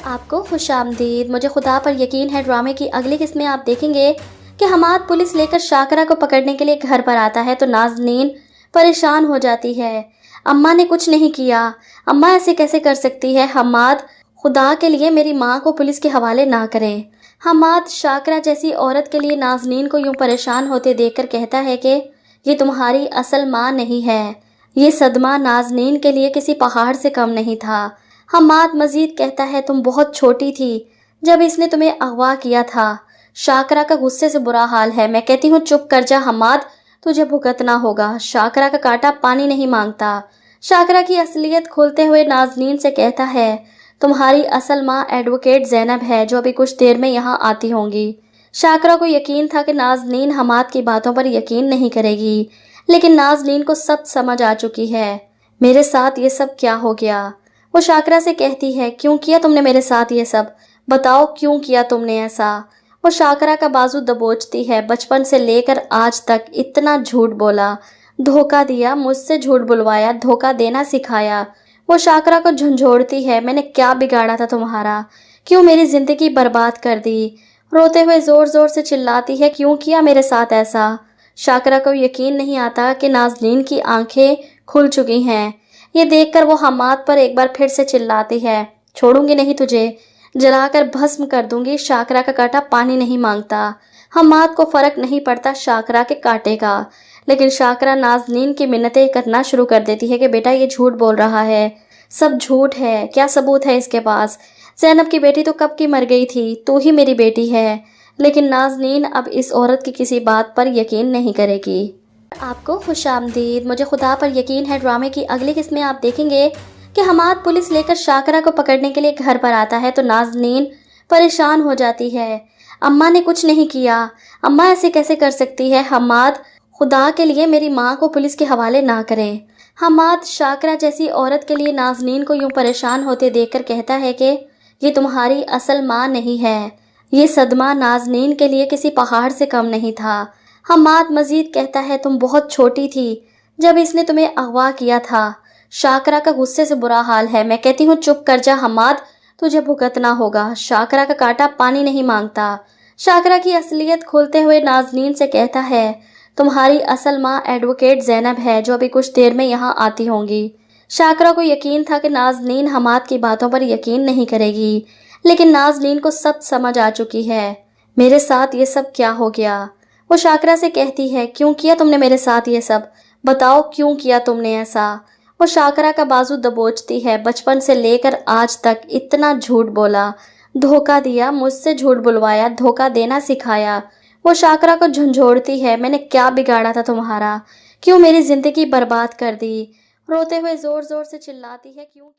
آپ کو خوش آمدید۔ مجھے خدا پر یقین ہے ڈرامے کی اگلی قسط میں آپ دیکھیں گے کہ حماد پولیس لے کر شاکرہ کو پکڑنے کے لیے گھر پر آتا ہے تو نازنین پریشان ہو جاتی ہے۔ اماں نے کچھ نہیں کیا، اماں ایسے کیسے کر سکتی ہے؟ حماد خدا کے لیے میری ماں کو پولیس کے حوالے نہ کریں۔ حماد شاکرہ جیسی عورت کے لیے نازنین کو یوں پریشان ہوتے دیکھ کر کہتا ہے کہ یہ تمہاری اصل ماں نہیں ہے۔ یہ صدمہ نازنین کے لیے کسی پہاڑ سے کم نہیں تھا۔ حماد مزید کہتا ہے تم بہت چھوٹی تھی جب اس نے تمہیں اغوا کیا تھا۔ شاکرہ کا غصے سے برا حال ہے۔ میں کہتی ہوں چپ کر جا حماد، تجھے بھگتنا ہوگا۔ شاکرہ کا کانٹا پانی نہیں مانگتا۔ شاکرہ کی اصلیت کھولتے ہوئے نازنین سے کہتا ہے تمہاری اصل ماں ایڈوکیٹ زینب ہے جو ابھی کچھ دیر میں یہاں آتی ہوں گی۔ شاکرہ کو یقین تھا کہ نازنین حماد کی باتوں پر یقین نہیں کرے گی، لیکن نازنین کو سب سمجھ آ چکی ہے۔ میرے ساتھ یہ سب کیا ہو گیا؟ وہ شاکرہ سے کہتی ہے کیوں کیا تم نے میرے ساتھ یہ سب؟ بتاؤ کیوں کیا تم نے ایسا؟ وہ شاکرہ کا بازو دبوچتی ہے۔ بچپن سے لے کر آج تک اتنا جھوٹ بولا، دھوکہ دیا، مجھ سے جھوٹ بلوایا، دھوکہ دینا سکھایا۔ وہ شاکرہ کو جھنجھوڑتی ہے میں نے کیا بگاڑا تھا تمہارا؟ کیوں میری زندگی برباد کر دی؟ روتے ہوئے زور زور سے چلاتی ہے کیوں کیا میرے ساتھ ایسا؟ شاکرہ کو یقین نہیں آتا کہ نازنین کی آنکھیں کھل چکی ہیں۔ یہ دیکھ کر وہ حماد پر ایک بار پھر سے چلاتی ہے چھوڑوں گی نہیں تجھے، جلا کر بھسم کر دوں گی۔ شاکرہ کا کانٹا پانی نہیں مانگتا۔ حماد کو فرق نہیں پڑتا شاکرہ کے کانٹے کا، لیکن شاکرہ نازنین کی منتیں کرنا شروع کر دیتی ہے کہ بیٹا یہ جھوٹ بول رہا ہے، سب جھوٹ ہے، کیا ثبوت ہے اس کے پاس؟ زینب کی بیٹی تو کب کی مر گئی تھی، تو ہی میری بیٹی ہے۔ لیکن نازنین اب اس عورت کی کسی بات پر یقین نہیں کرے گی۔ آپ کو خوش آمدید۔ مجھے خدا پر یقین ہے ڈرامے کی اگلی قسط میں آپ دیکھیں گے کہ حماد پولیس لے کر شاکرہ کو پکڑنے کے لیے گھر پر آتا ہے تو نازنین پریشان ہو جاتی ہے۔ اماں نے کچھ نہیں کیا، اماں ایسے کیسے کر سکتی ہے؟ حماد خدا کے لیے میری ماں کو پولیس کے حوالے نہ کریں۔ حماد شاکرہ جیسی عورت کے لیے نازنین کو یوں پریشان ہوتے دیکھ کر کہتا ہے کہ یہ تمہاری اصل ماں نہیں ہے۔ یہ صدمہ نازنین کے لیے کسی پہاڑ سے کم نہیں تھا۔ حماد مزید کہتا ہے تم بہت چھوٹی تھی جب اس نے تمہیں اغوا کیا تھا۔ شاکرہ کا غصے سے برا حال ہے۔ میں کہتی ہوں چپ کر جا حماد، تجھے بھگتنا ہوگا۔ شاکرہ کا کانٹا پانی نہیں مانگتا۔ شاکرہ کی اصلیت کھولتے ہوئے نازنین سے کہتا ہے تمہاری اصل ماں ایڈوکیٹ زینب ہے جو ابھی کچھ دیر میں یہاں آتی ہوں گی۔ شاکرہ کو یقین تھا کہ نازنین حماد کی باتوں پر یقین نہیں کرے گی، لیکن نازنین کو سب سمجھ آ چکی ہے۔ میرے ساتھ یہ سب کیا ہو گیا؟ وہ شاکرہ سے کہتی ہے کیوں کیا تم نے میرے ساتھ یہ سب؟ بتاؤ کیوں کیا تم نے ایسا؟ وہ شاکرہ کا بازو دبوچتی ہے۔ بچپن سے لے کر آج تک اتنا جھوٹ بولا، دھوکہ دیا، مجھ سے جھوٹ بلوایا، دھوکہ دینا سکھایا۔ وہ شاکرہ کو جھنجھوڑتی ہے میں نے کیا بگاڑا تھا تمہارا؟ کیوں میری زندگی برباد کر دی؟ روتے ہوئے زور زور سے چلاتی ہے کیوں